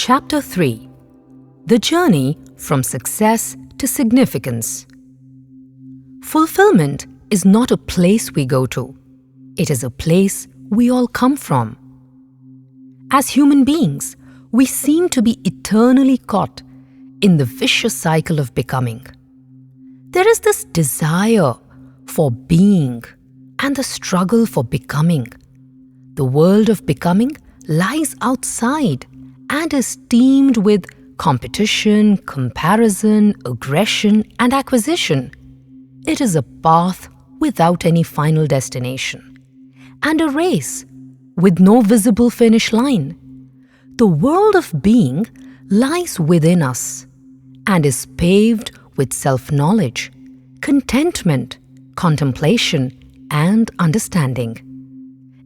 Chapter 3: The Journey from Success to Significance. Fulfillment is not a place we go to. It is a place we all come from. As human beings, we seem to be eternally caught in the vicious cycle of becoming. There is this desire for being and the struggle for becoming. The world of becoming lies outside and is teemed with competition, comparison, aggression, and acquisition. It is a path without any final destination, and a race with no visible finish line. The world of being lies within us and is paved with self-knowledge, contentment, contemplation, and understanding.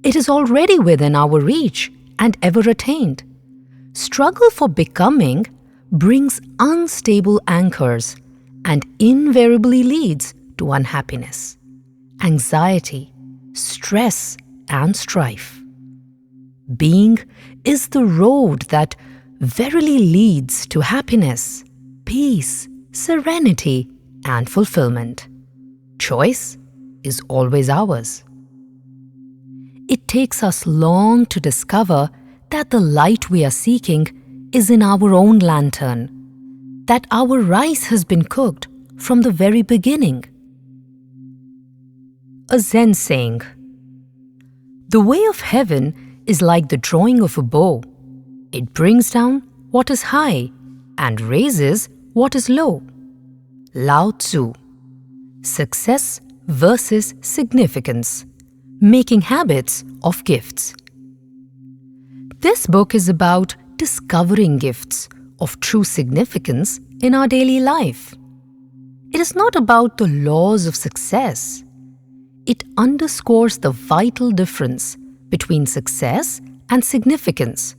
It is already within our reach and ever attained. Struggle for becoming brings unstable anchors and invariably leads to unhappiness, anxiety, stress, and strife. Being is the road that verily leads to happiness, peace, serenity, and fulfillment. Choice is always ours. It takes us long to discover that the light we are seeking is in our own lantern, that our rice has been cooked from the very beginning. A Zen saying: "The way of heaven is like the drawing of a bow. It brings down what is high and raises what is low." Lao Tzu. Success versus Significance: Making Habits of Gifts. This book is about discovering gifts of true significance in our daily life. It is not about the laws of success. It underscores the vital difference between success and significance.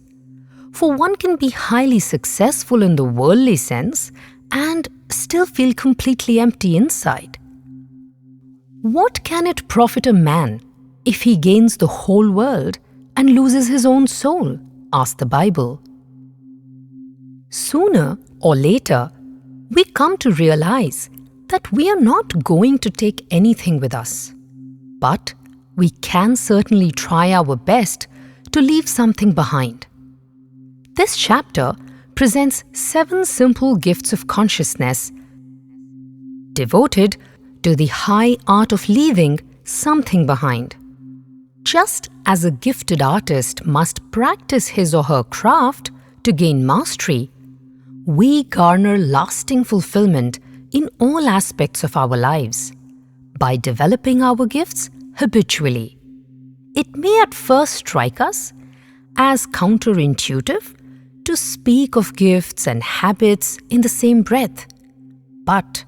For one can be highly successful in the worldly sense and still feel completely empty inside. What can it profit a man if he gains the whole world and loses his own soul? Asked the Bible. Sooner or later, we come to realize that we are not going to take anything with us. But we can certainly try our best to leave something behind. This chapter presents 7 simple gifts of consciousness devoted to the high art of leaving something behind. Just as a gifted artist must practice his or her craft to gain mastery, we garner lasting fulfillment in all aspects of our lives by developing our gifts habitually. It may at first strike us as counterintuitive to speak of gifts and habits in the same breath, but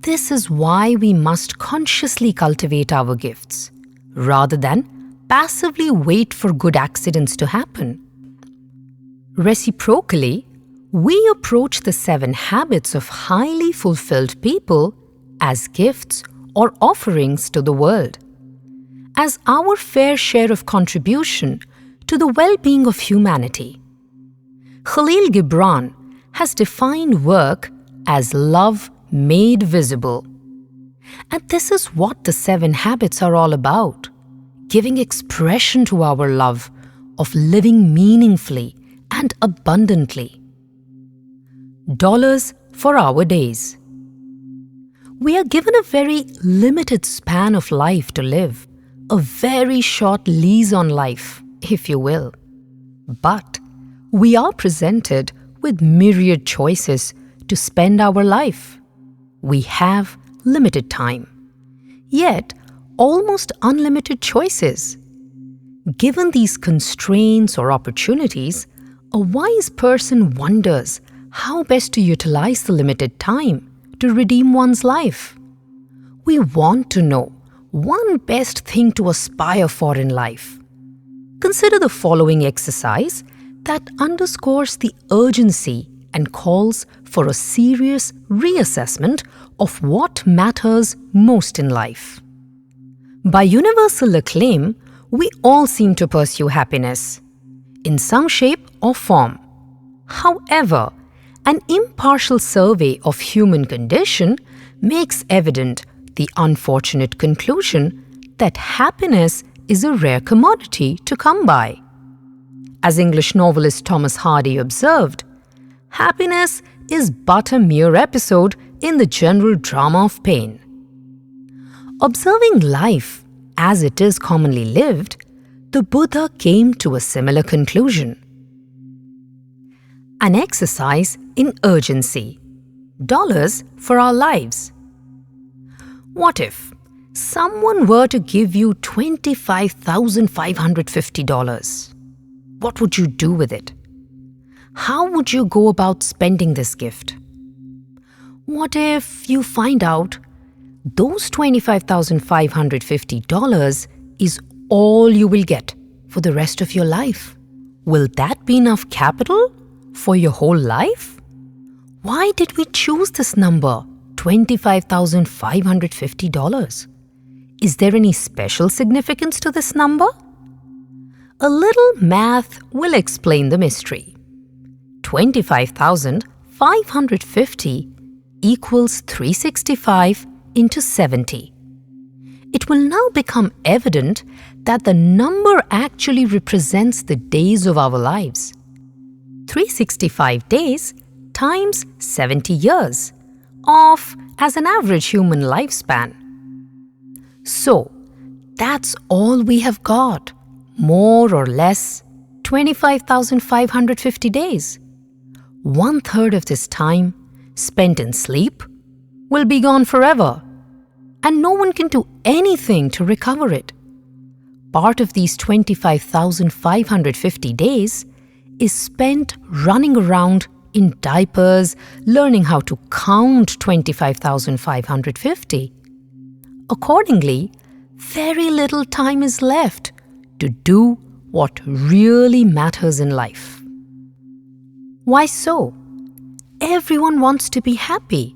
this is why we must consciously cultivate our gifts, rather than passively wait for good accidents to happen. Reciprocally, we approach the 7 habits of highly fulfilled people as gifts or offerings to the world, as our fair share of contribution to the well-being of humanity. Khalil Gibran has defined work as love made visible. And this is what the 7 habits are all about: giving expression to our love of living meaningfully and abundantly. Dollars for our days. We are given a very limited span of life to live, a very short lease on life, if you will. But we are presented with myriad choices to spend our life. We have limited time, yet almost unlimited choices. Given these constraints or opportunities, a wise person wonders how best to utilize the limited time to redeem one's life. We want to know one best thing to aspire for in life. Consider the following exercise that underscores the urgency and calls for a serious reassessment of what matters most in life. By universal acclaim, we all seem to pursue happiness in some shape or form. However, an impartial survey of human condition makes evident the unfortunate conclusion that happiness is a rare commodity to come by. As English novelist Thomas Hardy observed, happiness is but a mere episode in the general drama of pain. Observing life as it is commonly lived, the Buddha came to a similar conclusion. An exercise in urgency. Dollars for our lives. What if someone were to give you $25,550? What would you do with it? How would you go about spending this gift? What if you find out those $25,550 is all you will get for the rest of your life? Will that be enough capital for your whole life? Why did we choose this number, $25,550? Is there any special significance to this number? A little math will explain the mystery. 25,550 equals 365 into 70. It will now become evident that the number actually represents the days of our lives. 365 days times 70 years, of as an average human lifespan. So, that's all we have got, more or less 25,550 days. 1/3 of this time, spent in sleep, will be gone forever, and no one can do anything to recover it. Part of these 25,550 days is spent running around in diapers, learning how to count 25,550. Accordingly, very little time is left to do what really matters in life. Why so? Everyone wants to be happy,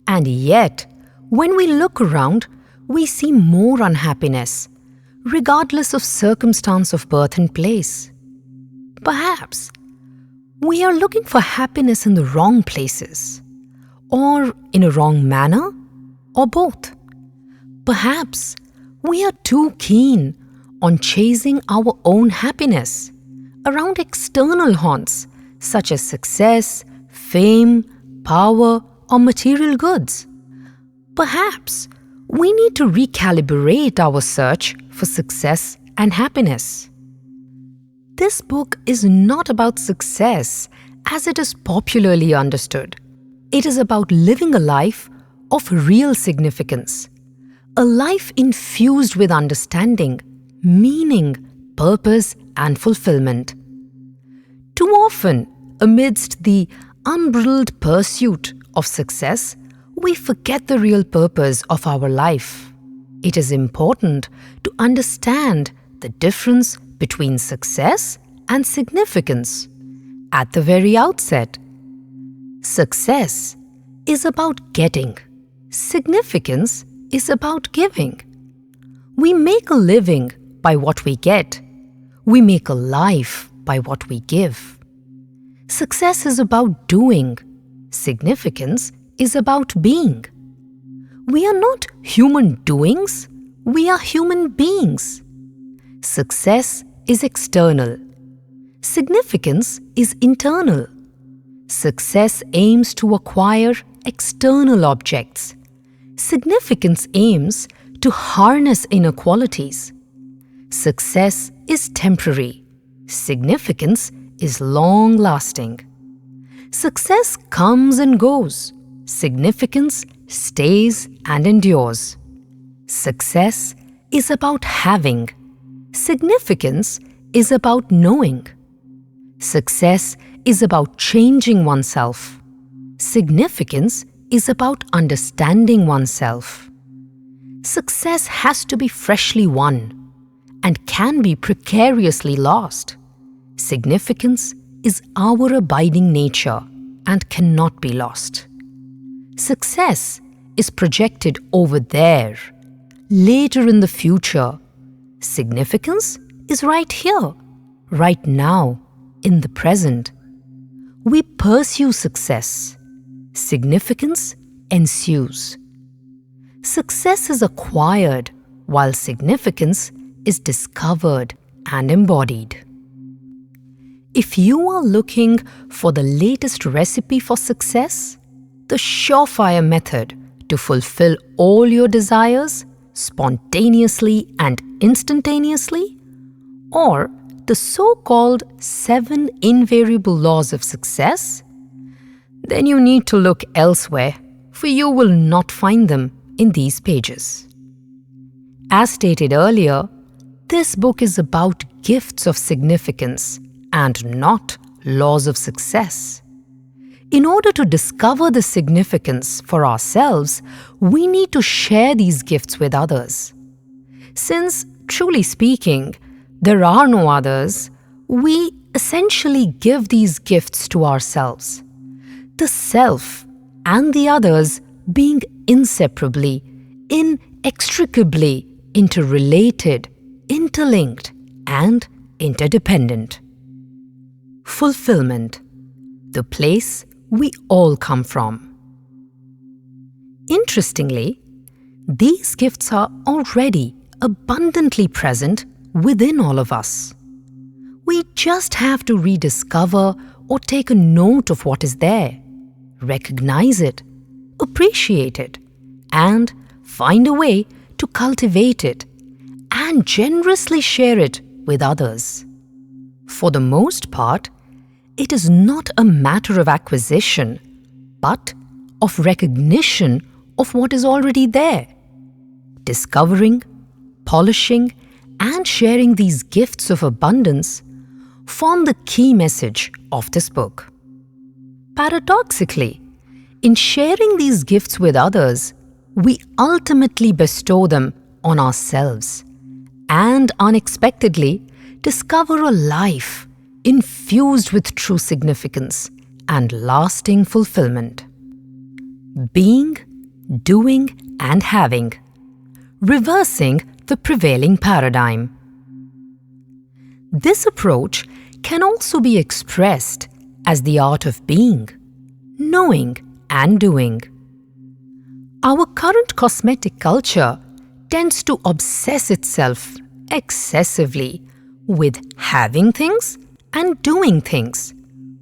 and yet, when we look around, we see more unhappiness, regardless of circumstance of birth and place. Perhaps we are looking for happiness in the wrong places, or in a wrong manner, or both. Perhaps we are too keen on chasing our own happiness around external haunts such as success, fame, power, or material goods. Perhaps we need to recalibrate our search for success and happiness. This book is not about success as it is popularly understood. It is about living a life of real significance, a life infused with understanding, meaning, purpose, and fulfillment. Too often, amidst the unbridled pursuit of success, we forget the real purpose of our life. It is important to understand the difference between success and significance at the very outset. Success is about getting. Significance is about giving. We make a living by what we get. We make a life by what we give. Success is about doing. Significance is about being. We are not human doings, we are human beings. Success is external. Significance is internal. Success aims to acquire external objects. Significance aims to harness inner qualities. Success is temporary. Significance is long-lasting. Success comes and goes. Significance stays and endures. Success is about having. Significance is about knowing. Success is about changing oneself. Significance is about understanding oneself. Success has to be freshly won and can be precariously lost. Significance is our abiding nature and cannot be lost. Success is projected over there, later in the future. Significance is right here, right now, in the present. we pursue success. Significance ensues. Success is acquired, while significance is discovered and embodied. If you are looking for the latest recipe for success, the surefire method to fulfill all your desires spontaneously and instantaneously, or the so-called 7 invariable laws of success, then you need to look elsewhere, for you will not find them in these pages. As stated earlier, this book is about gifts of significance and not laws of success. In order to discover the significance for ourselves, we need to share these gifts with others. Since, truly speaking, there are no others, we essentially give these gifts to ourselves. The self and the others being inseparably, inextricably interrelated, interlinked, and interdependent. Fulfillment, the place we all come from. Interestingly, these gifts are already abundantly present within all of us. We just have to rediscover or take a note of what is there, recognize it, appreciate it, and find a way to cultivate it and generously share it with others. For the most part, it is not a matter of acquisition, but of recognition of what is already there. Discovering, polishing, and sharing these gifts of abundance form the key message of this book. Paradoxically, in sharing these gifts with others, we ultimately bestow them on ourselves and unexpectedly discover a life infused with true significance and lasting fulfillment. Being, doing, and having, reversing the prevailing paradigm. This approach can also be expressed as the art of being, knowing, and doing. Our current cosmetic culture tends to obsess itself excessively with having things and doing things,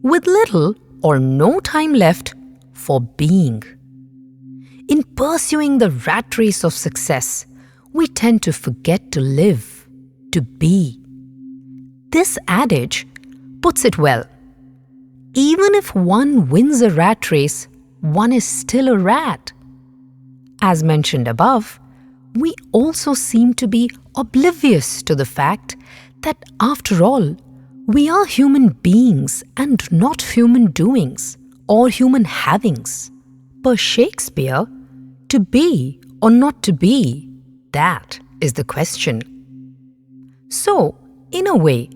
with little or no time left for being. In pursuing the rat race of success, we tend to forget to live, to be. This adage puts it well. Even if one wins a rat race, one is still a rat. As mentioned above, we also seem to be oblivious to the fact that, after all, we are human beings and not human doings or human havings. Per Shakespeare, to be or not to be, that is the question. So, in a way,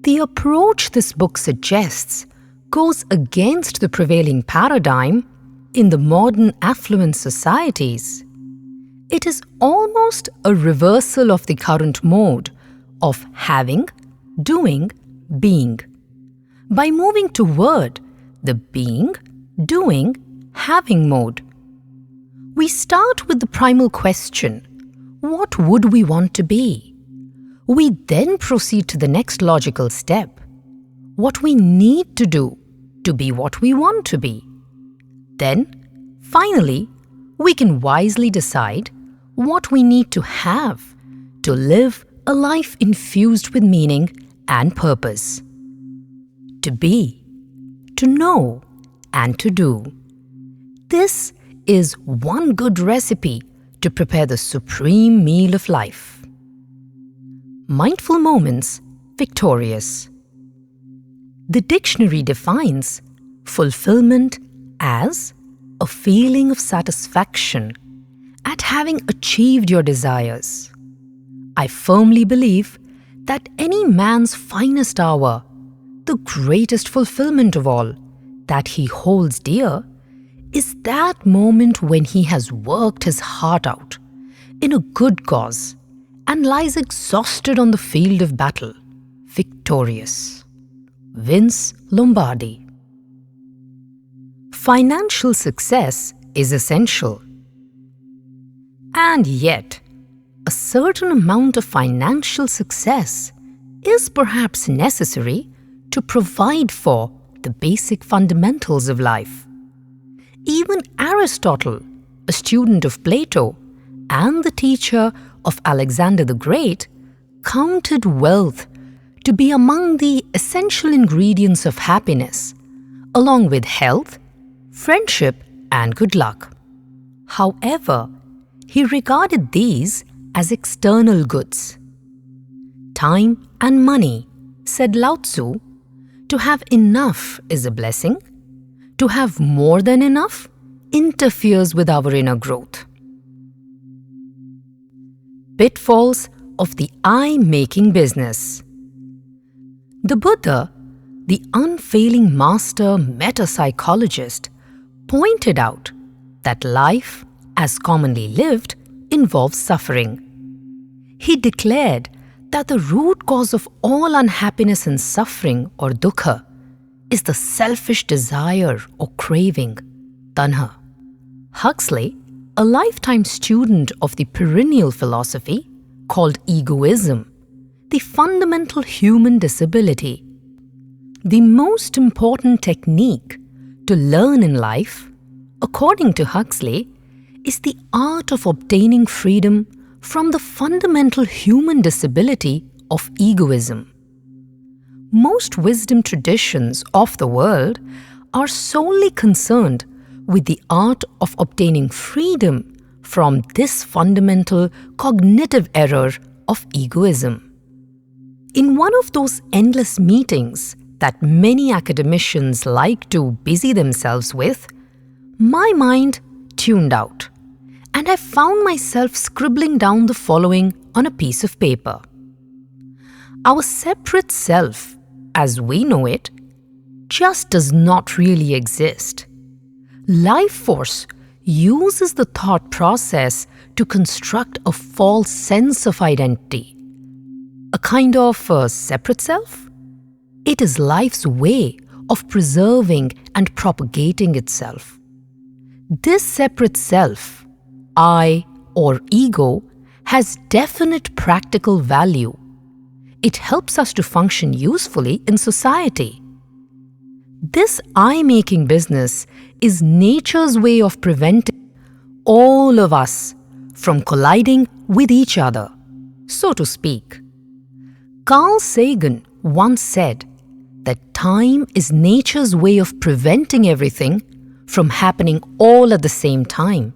the approach this book suggests goes against the prevailing paradigm in the modern affluent societies. It is almost a reversal of the current mode of having, doing, being, by moving toward the being, doing, having mode. We start with the primal question, what would we want to be? We then proceed to the next logical step, what we need to do to be what we want to be. Then, finally, we can wisely decide what we need to have to live a life infused with meaning and purpose. To be, to know, and to do. This is one good recipe to prepare the supreme meal of life. Mindful moments, victorious. The dictionary defines fulfillment as a feeling of satisfaction at having achieved your desires. I firmly believe that any man's finest hour, the greatest fulfillment of all, that he holds dear, is that moment when he has worked his heart out in a good cause and lies exhausted on the field of battle, victorious. Vince Lombardi. financial success is essential. And yet, a certain amount of financial success is perhaps necessary to provide for the basic fundamentals of life. Even Aristotle, a student of Plato and the teacher of Alexander the Great, counted wealth to be among the essential ingredients of happiness, along with health, friendship, and good luck. However, he regarded these as external goods. Time and money, said Lao Tzu, to have enough is a blessing. To have more than enough interferes with our inner growth. Pitfalls of the I-making business. The Buddha, the unfailing master meta-psychologist, pointed out that life, as commonly lived, involves suffering. He declared that the root cause of all unhappiness and suffering, or dukkha, is the selfish desire or craving, tanha. Huxley, a lifetime student of the perennial philosophy called egoism, the fundamental human disability. The most important technique to learn in life, according to Huxley, is the art of obtaining freedom from the fundamental human disability of egoism. Most wisdom traditions of the world are solely concerned with the art of obtaining freedom from this fundamental cognitive error of egoism. In one of those endless meetings that many academicians like to busy themselves with, my mind tuned out, and I found myself scribbling down the following on a piece of paper. Our separate self, as we know it, just does not really exist. Life force uses the thought process to construct a false sense of identity, a kind of separate self. It is life's way of preserving and propagating itself. This separate self, I or ego, has definite practical value. It helps us to function usefully in society. This I-making business is nature's way of preventing all of us from colliding with each other, so to speak. Carl Sagan once said that time is nature's way of preventing everything from happening all at the same time.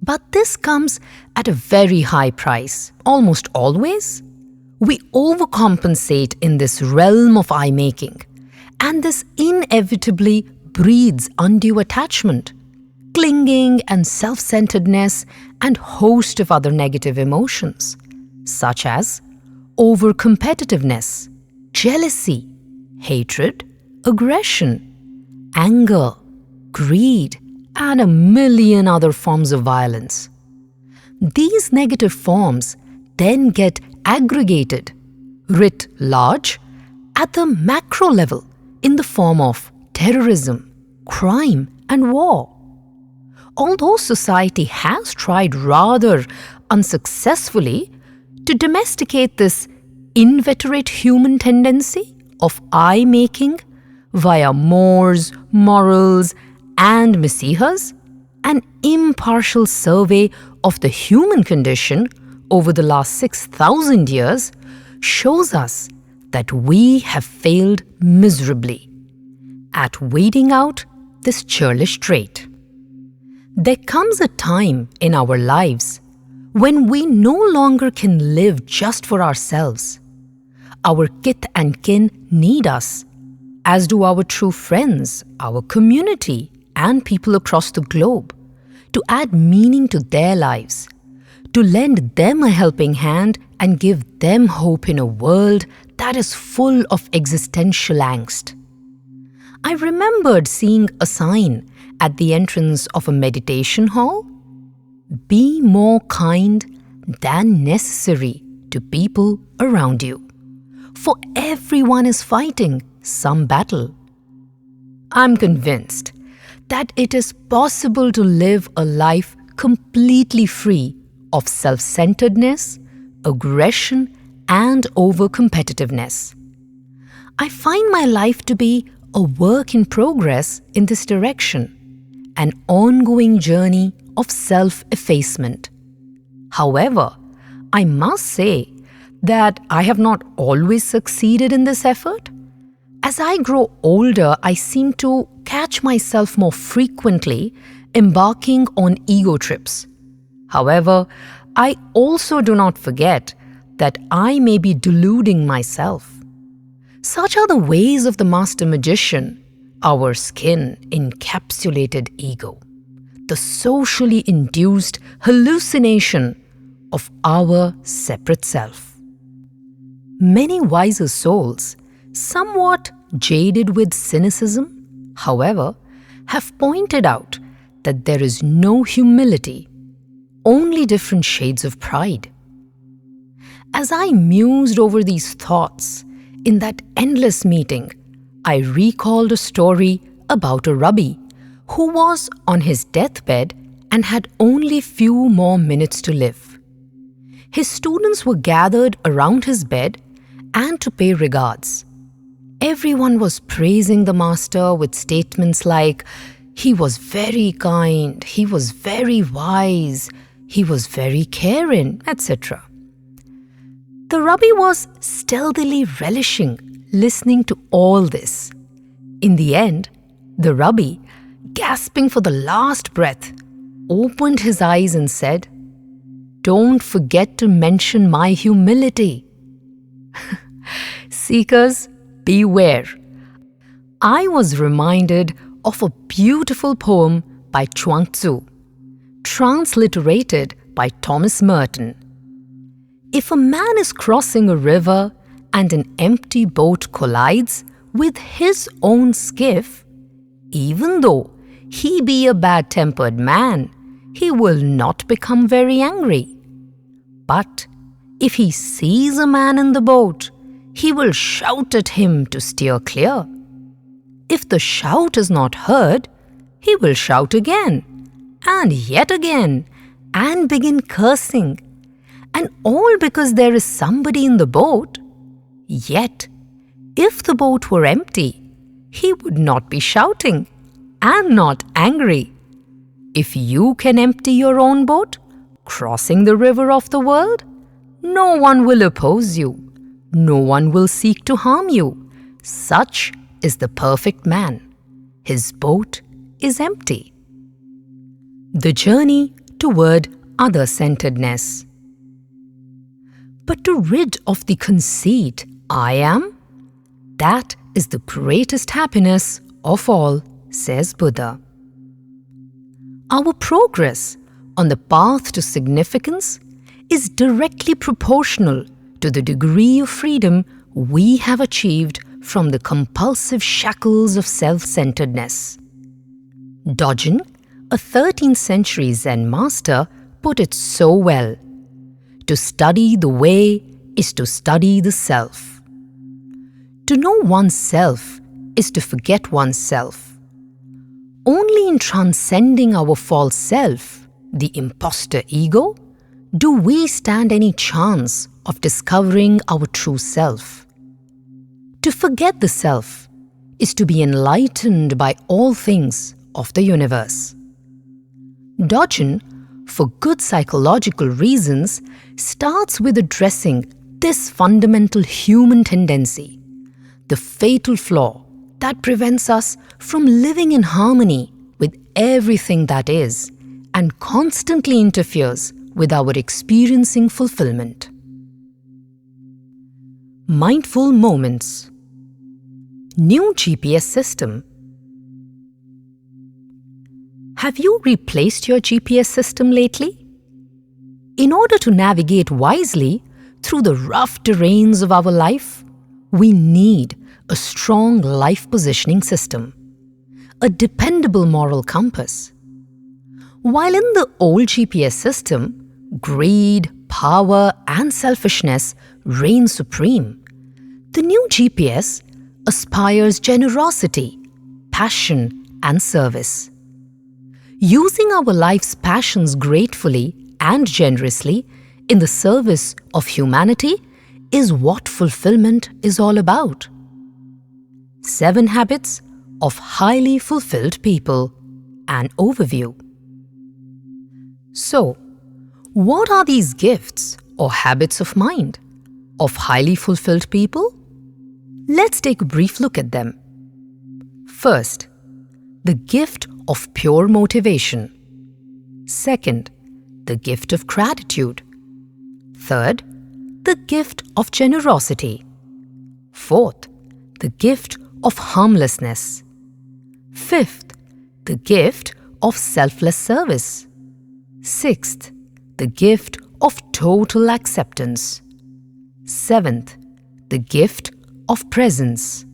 But this comes at a very high price, almost always. We overcompensate in this realm of I-making, and this inevitably breeds undue attachment, clinging and self-centeredness, and host of other negative emotions, such as over-competitiveness, jealousy, hatred, aggression, anger, greed, and a million other forms of violence. These negative forms then get aggregated, writ large, at the macro level in the form of terrorism, crime, and war. Although society has tried rather unsuccessfully to domesticate this inveterate human tendency of I-making via mores, morals, and mesihas, an impartial survey of the human condition over the last 6,000 years shows us that we have failed miserably at weeding out this churlish trait. There comes a time in our lives when we no longer can live just for ourselves. Our kith and kin need us, as do our true friends, our community, and people across the globe, to add meaning to their lives, to lend them a helping hand and give them hope in a world that is full of existential angst. I remembered seeing a sign at the entrance of a meditation hall: "Be more kind than necessary to people around you, for everyone is fighting some battle." I'm convinced that it is possible to live a life completely free of self-centeredness, aggression, and over-competitiveness. I find my life to be a work in progress in this direction, an ongoing journey of self-effacement. However, I must say that I have not always succeeded in this effort. As I grow older, I seem to catch myself more frequently embarking on ego trips. However, I also do not forget that I may be deluding myself. Such are the ways of the master magician, our skin-encapsulated ego, the socially induced hallucination of our separate self. Many wiser souls, somewhat jaded with cynicism, however, have pointed out that there is no humility, only different shades of pride. As I mused over these thoughts in that endless meeting, I recalled a story about a rabbi who was on his deathbed and had only few more minutes to live. His students were gathered around his bed and to pay regards. Everyone was praising the master with statements like, "He was very kind, he was very wise, he was very caring," etc. The rabbi was stealthily relishing listening to all this. In the end, the rabbi, gasping for the last breath, opened his eyes and said, "Don't forget to mention my humility." Seekers, beware. I was reminded of a beautiful poem by Chuang Tzu, transliterated by Thomas Merton. If a man is crossing a river and an empty boat collides with his own skiff, even though he be a bad-tempered man, he will not become very angry. But if he sees a man in the boat, he will shout at him to steer clear. If the shout is not heard, he will shout again, and yet again, and begin cursing. And all because there is somebody in the boat. Yet, if the boat were empty, he would not be shouting and not angry. If you can empty your own boat, crossing the river of the world, no one will oppose you. No one will seek to harm you. Such is the perfect man. His boat is empty. The journey toward other-centeredness. But to rid of the conceit, "I am," that is the greatest happiness of all, says Buddha. Our progress on the path to significance is directly proportional to the degree of freedom we have achieved from the compulsive shackles of self-centeredness. Dogen, a 13th century Zen master, put it so well. To study the way is to study the self. To know oneself is to forget oneself. Only in transcending our false self, the imposter ego, do we stand any chance of discovering our true self. To forget the self is to be enlightened by all things of the universe. Dogen, for good psychological reasons, starts with addressing this fundamental human tendency, the fatal flaw that prevents us from living in harmony with everything that is and constantly interferes with our experiencing fulfillment. Mindful moments. New GPS system. Have you replaced your GPS system lately? In order to navigate wisely through the rough terrains of our life, we need a strong life positioning system, a dependable moral compass. While in the old GPS system, greed, power, and selfishness reign supreme, the new GPS aspires generosity, passion, and service. Using our life's passions gratefully and generously in the service of humanity is what fulfillment is all about. 7 Habits of Highly Fulfilled People. An overview. So, what are these gifts or habits of mind of highly fulfilled people? Let's take a brief look at them. First, the gift of pure motivation. Second, the gift of gratitude. Third, the gift of generosity. Fourth, the gift of harmlessness. Fifth, the gift of selfless service. Sixth, the gift of total acceptance. Seventh, the gift of presence.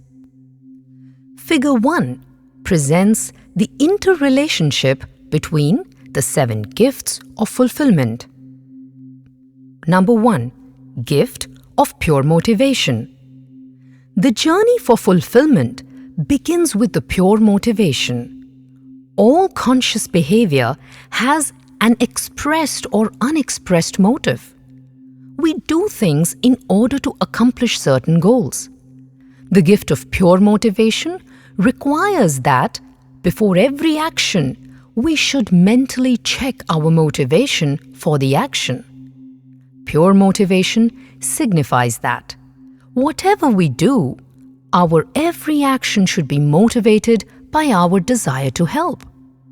Figure 1 presents the interrelationship between the 7 gifts of fulfillment. Number 1. Gift of pure motivation. The journey for fulfillment begins with the pure motivation. All conscious behavior has an expressed or unexpressed motive. We do things in order to accomplish certain goals. The gift of pure motivation requires that, before every action, we should mentally check our motivation for the action. Pure motivation signifies that, whatever we do, our every action should be motivated by our desire to help,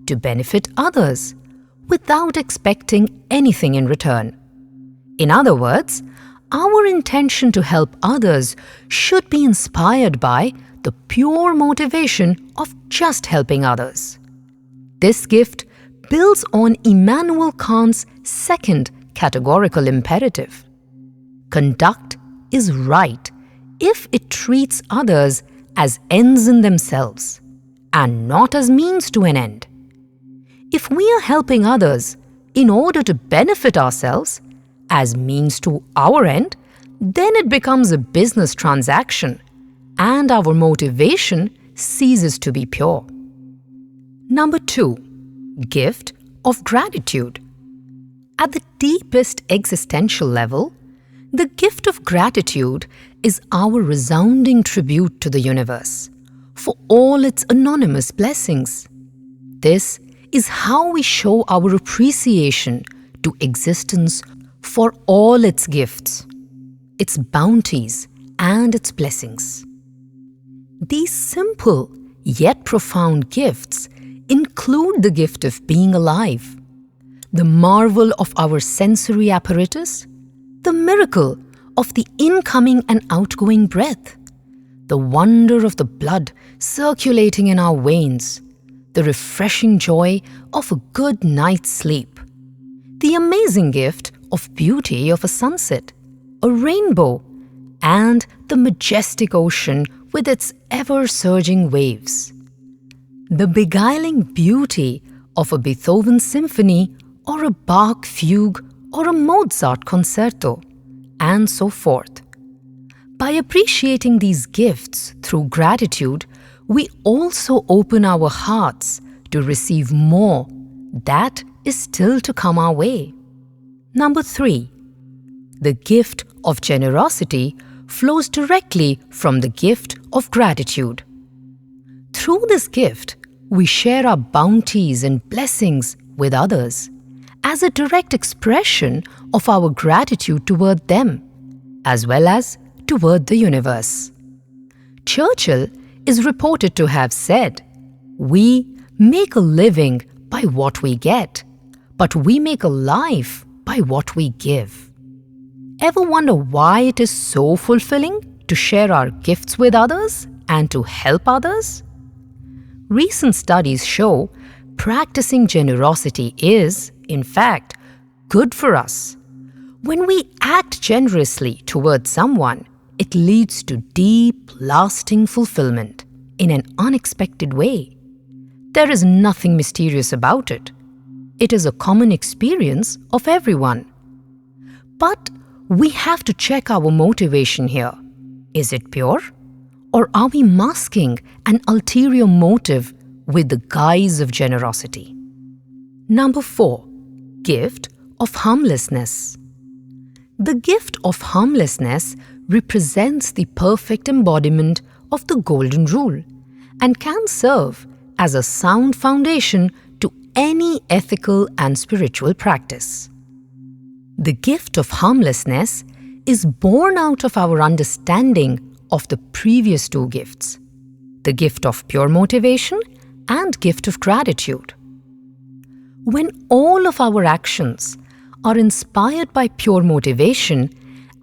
to benefit others, without expecting anything in return. In other words, our intention to help others should be inspired by the pure motivation of just helping others. This gift builds on Immanuel Kant's second categorical imperative. Conduct is right if it treats others as ends in themselves and not as means to an end. If we are helping others in order to benefit ourselves as means to our end, then it becomes a business transaction and our motivation ceases to be pure. Number 2. Gift of gratitude. At the deepest existential level, the gift of gratitude is our resounding tribute to the universe for all its anonymous blessings. This is how we show our appreciation to existence for all its gifts, its bounties, and its blessings. These simple yet profound gifts include the gift of being alive, the marvel of our sensory apparatus, the miracle of the incoming and outgoing breath, the wonder of the blood circulating in our veins, the refreshing joy of a good night's sleep, the amazing gift of beauty of a sunset, a rainbow, and the majestic ocean with its ever-surging waves, the beguiling beauty of a Beethoven symphony or a Bach fugue or a Mozart concerto, and so forth. By appreciating these gifts through gratitude, we also open our hearts to receive more that is still to come our way. Number 3. The gift of generosity flows directly from the gift of gratitude. Through this gift, we share our bounties and blessings with others as a direct expression of our gratitude toward them, as well as toward the universe. Churchill is reported to have said, "We make a living by what we get, but we make a life by what we give." Ever wonder why it is so fulfilling to share our gifts with others and to help others? Recent studies show practicing generosity is, in fact, good for us. When we act generously towards someone, it leads to deep, lasting fulfillment in an unexpected way. There is nothing mysterious about it. It is a common experience of everyone. But we have to check our motivation here. Is it pure? Or are we masking an ulterior motive with the guise of generosity? Number 4. Gift of harmlessness. The gift of harmlessness represents the perfect embodiment of the golden rule and can serve as a sound foundation to any ethical and spiritual practice. The gift of harmlessness is born out of our understanding of the previous 2 gifts, the gift of pure motivation and gift of gratitude. When all of our actions are inspired by pure motivation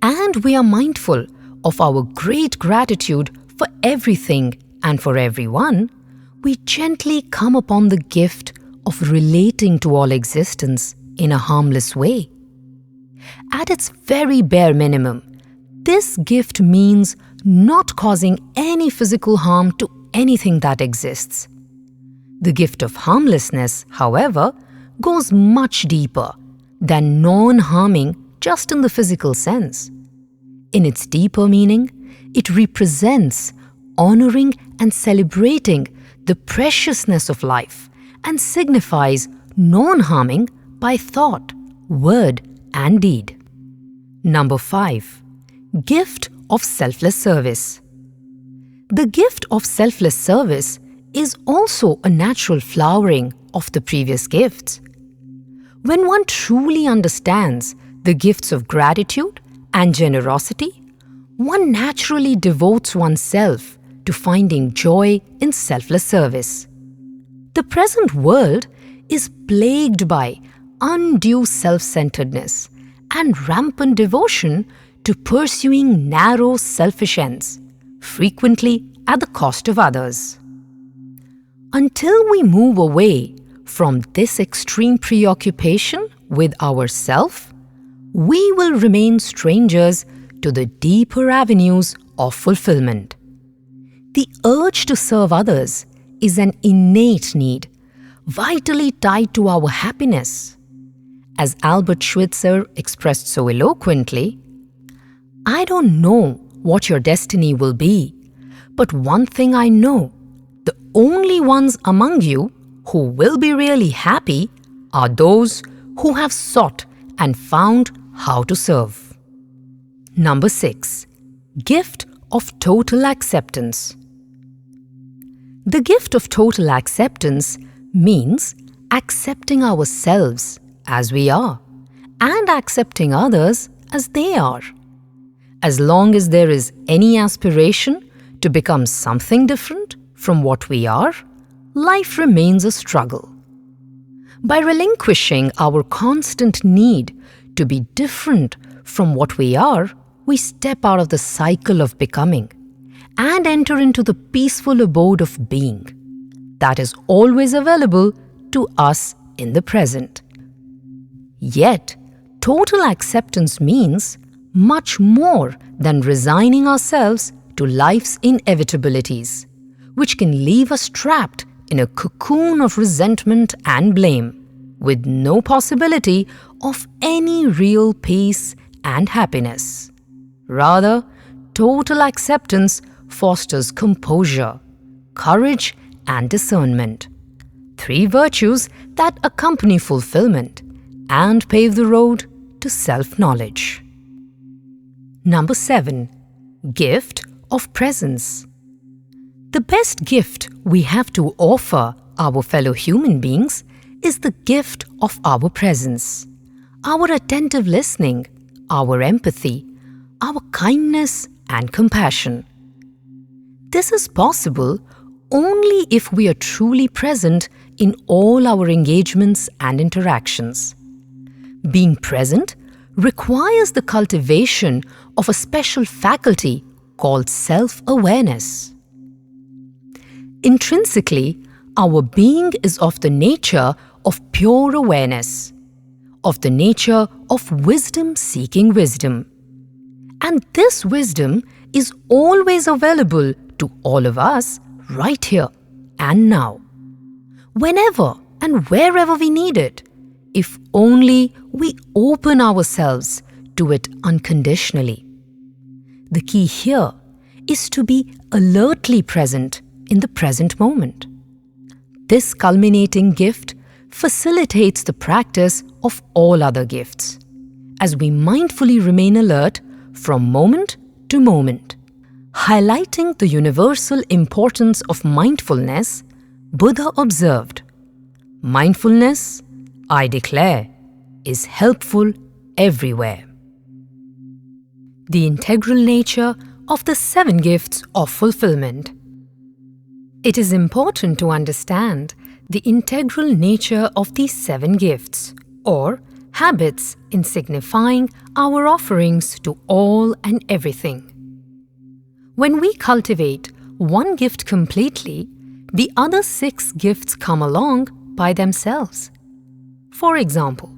and we are mindful of our great gratitude for everything and for everyone, we gently come upon the gift of relating to all existence in a harmless way. At its very bare minimum, this gift means not causing any physical harm to anything that exists. The gift of harmlessness, however, goes much deeper than non-harming just in the physical sense. In its deeper meaning, it represents honoring and celebrating the preciousness of life and signifies non-harming by thought, word, and deed. Number 5. Gift of selfless service. The gift of selfless service is also a natural flowering of the previous gifts. When one truly understands the gifts of gratitude and generosity, one naturally devotes oneself to finding joy in selfless service. The present world is plagued by undue self-centeredness and rampant devotion to pursuing narrow selfish ends, frequently at the cost of others. Until we move away from this extreme preoccupation with ourself, we will remain strangers to the deeper avenues of fulfillment. The urge to serve others is an innate need, vitally tied to our happiness. As Albert Schweitzer expressed so eloquently, "I don't know what your destiny will be, but one thing I know, the only ones among you who will be really happy are those who have sought and found how to serve." Number 6. Gift of total acceptance. The gift of total acceptance means accepting ourselves as we are and accepting others as they are. As long as there is any aspiration to become something different from what we are, life remains a struggle. By relinquishing our constant need to be different from what we are, we step out of the cycle of becoming and enter into the peaceful abode of being that is always available to us in the present. Yet, total acceptance means much more than resigning ourselves to life's inevitabilities, which can leave us trapped in a cocoon of resentment and blame, with no possibility of any real peace and happiness. Rather, total acceptance fosters composure, courage, and discernment, 3 virtues that accompany fulfillment and pave the road to self-knowledge. Number 7. Gift of presence. The best gift we have to offer our fellow human beings is the gift of our presence, our attentive listening, our empathy, our kindness and compassion. This is possible only if we are truly present in all our engagements and interactions. Being present requires the cultivation of a special faculty called self-awareness. Intrinsically, our being is of the nature of pure awareness, of the nature of wisdom seeking wisdom. And this wisdom is always available to all of us right here and now, whenever and wherever we need it, if only we open ourselves to it unconditionally. The key here is to be alertly present in the present moment. This culminating gift facilitates the practice of all other gifts, as we mindfully remain alert from moment to moment. Highlighting the universal importance of mindfulness, Buddha observed, "Mindfulness, I declare, is helpful everywhere." The integral nature of the 7 gifts of fulfillment. It is important to understand the integral nature of these 7 gifts, or habits, in signifying our offerings to all and everything. When we cultivate one gift completely, the other 6 gifts come along by themselves. For example,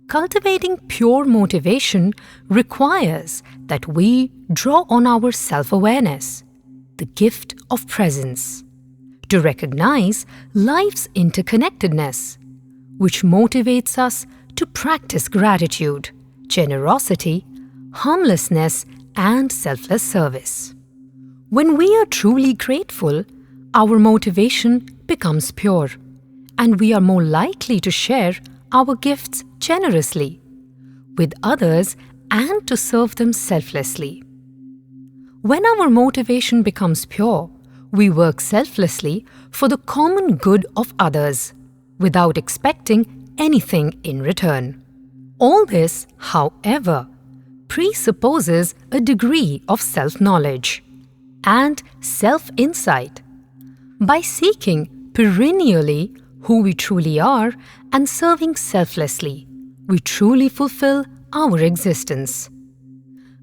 cultivating pure motivation requires that we draw on our self-awareness, the gift of presence, to recognize life's interconnectedness, which motivates us to practice gratitude, generosity, harmlessness, and selfless service. When we are truly grateful, our motivation becomes pure, and we are more likely to share our gifts generously with others and to serve them selflessly. When our motivation becomes pure, we work selflessly for the common good of others without expecting anything in return. All this, however, presupposes a degree of self-knowledge and self-insight. By seeking perennially who we truly are and serving selflessly, we truly fulfill our existence.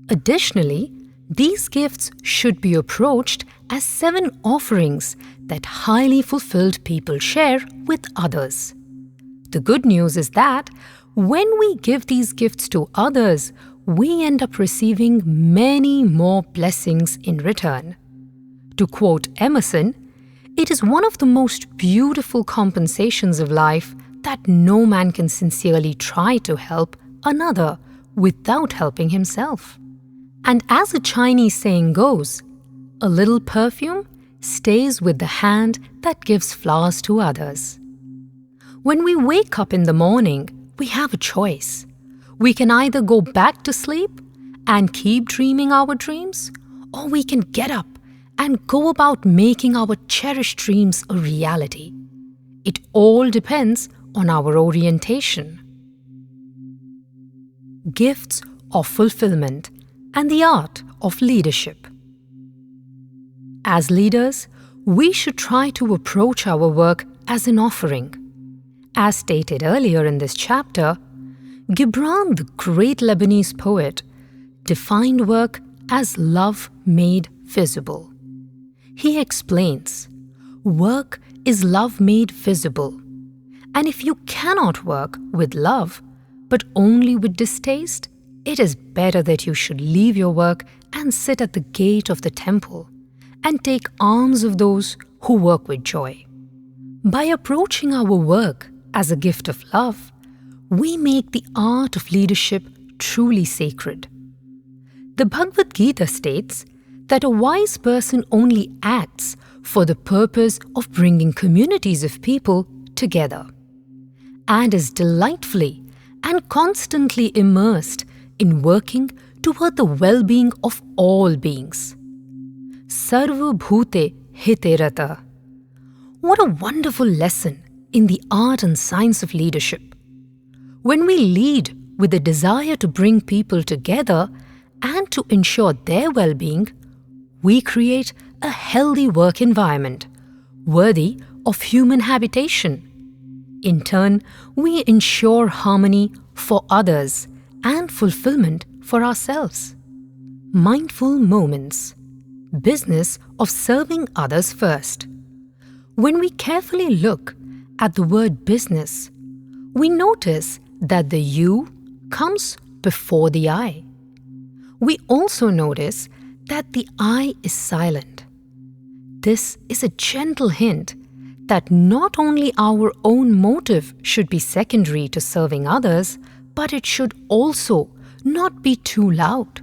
Additionally, these gifts should be approached as 7 offerings that highly fulfilled people share with others. The good news is that when we give these gifts to others, we end up receiving many more blessings in return. To quote Emerson, "It is one of the most beautiful compensations of life that no man can sincerely try to help another without helping himself." And as a Chinese saying goes, "A little perfume stays with the hand that gives flowers to others." When we wake up in the morning, we have a choice. We can either go back to sleep and keep dreaming our dreams, or we can get up and go about making our cherished dreams a reality. It all depends on our orientation. Gifts of fulfillment and the art of leadership. As leaders, we should try to approach our work as an offering. As stated earlier in this chapter, Gibran, the great Lebanese poet, defined work as love made visible. He explains, "Work is love made visible, and if you cannot work with love, but only with distaste, it is better that you should leave your work and sit at the gate of the temple and take alms of those who work with joy." By approaching our work as a gift of love, we make the art of leadership truly sacred. The Bhagavad Gita states that a wise person only acts for the purpose of bringing communities of people together, and is delightfully and constantly immersed in working toward the well-being of all beings. Sarva bhute hite rata. What a wonderful lesson in the art and science of leadership. When we lead with a desire to bring people together and to ensure their well-being, we create a healthy work environment worthy of human habitation. In turn, we ensure harmony for others and fulfillment for ourselves. Mindful moments. Business of serving others first. When we carefully look at the word business, we notice that the U comes before the I. We also notice that the I is silent. This is a gentle hint that not only our own motive should be secondary to serving others, but it should also not be too loud.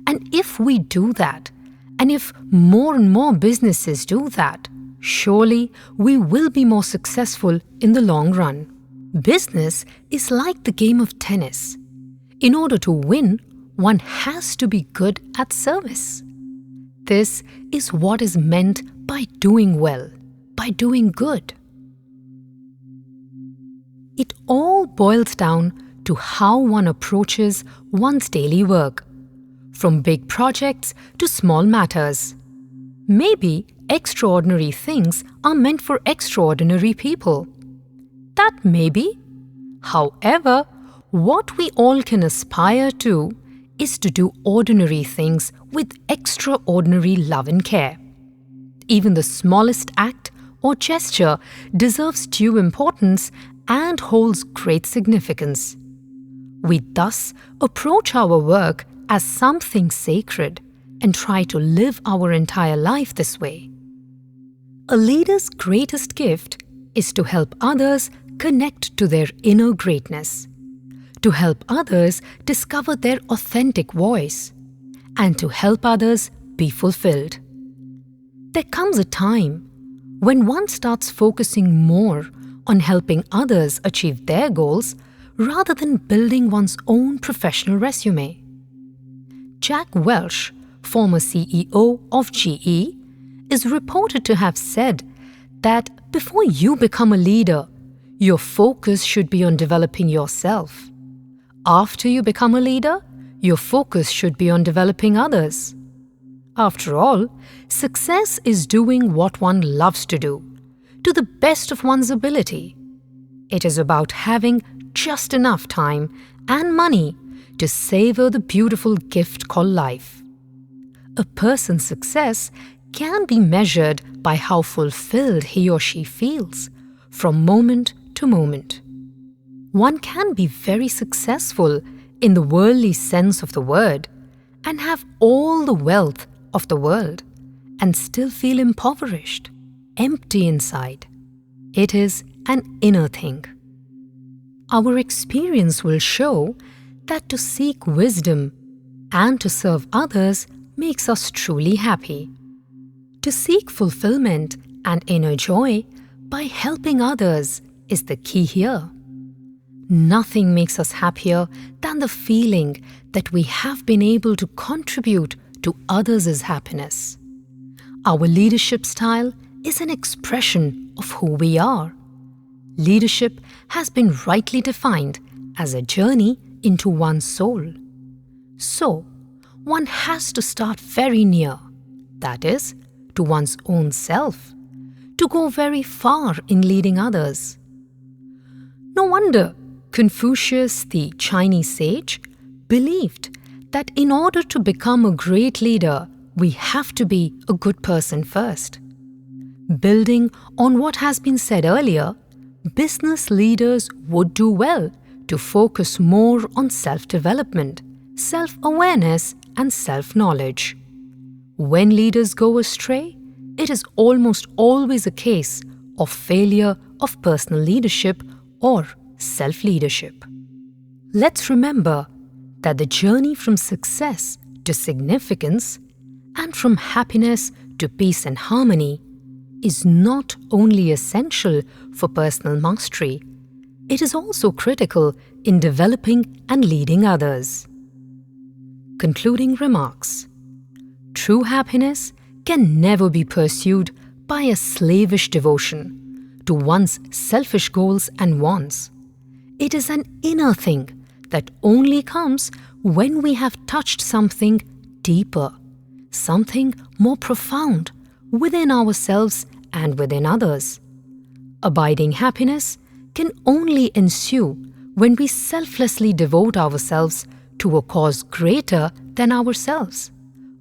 And if we do that, and if more and more businesses do that, surely we will be more successful in the long run. Business is like the game of tennis. In order to win, one has to be good at service. This is what is meant by doing well, by doing good. It all boils down to how one approaches one's daily work, from big projects to small matters. Maybe extraordinary things are meant for extraordinary people. That may be. However, what we all can aspire to is to do ordinary things with extraordinary love and care. Even the smallest act or gesture deserves due importance and holds great significance. We thus approach our work as something sacred and try to live our entire life this way. A leader's greatest gift is to help others connect to their inner greatness, to help others discover their authentic voice, and to help others be fulfilled. There comes a time when one starts focusing more on helping others achieve their goals rather than building one's own professional resume. Jack Welch, former CEO of GE, is reported to have said that before you become a leader, your focus should be on developing yourself. After you become a leader, your focus should be on developing others. After all, success is doing what one loves to do, to the best of one's ability. It is about having just enough time and money to savor the beautiful gift called life. A person's success can be measured by how fulfilled he or she feels from moment to moment. One can be very successful in the worldly sense of the word and have all the wealth of the world and still feel impoverished, empty inside. It is an inner thing. Our experience will show that to seek wisdom and to serve others makes us truly happy. To seek fulfillment and inner joy by helping others is the key here. Nothing makes us happier than the feeling that we have been able to contribute to others' happiness. Our leadership style is an expression of who we are. Leadership has been rightly defined as a journey into one's soul. So, one has to start very near, that is, to one's own self, to go very far in leading others. No wonder Confucius, the Chinese sage, believed that in order to become a great leader, we have to be a good person first. Building on what has been said earlier, business leaders would do well to focus more on self-development, self-awareness, and self-knowledge. When leaders go astray, it is almost always a case of failure of personal leadership or self-leadership. Let's remember that the journey from success to significance and from happiness to peace and harmony is not only essential for personal mastery, it is also critical in developing and leading others. Concluding remarks. True happiness can never be pursued by a slavish devotion to one's selfish goals and wants. It is an inner thing that only comes when we have touched something deeper, something more profound within ourselves and within others. Abiding happiness can only ensue when we selflessly devote ourselves to a cause greater than ourselves,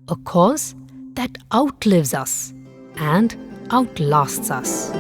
a cause that outlives us and outlasts us.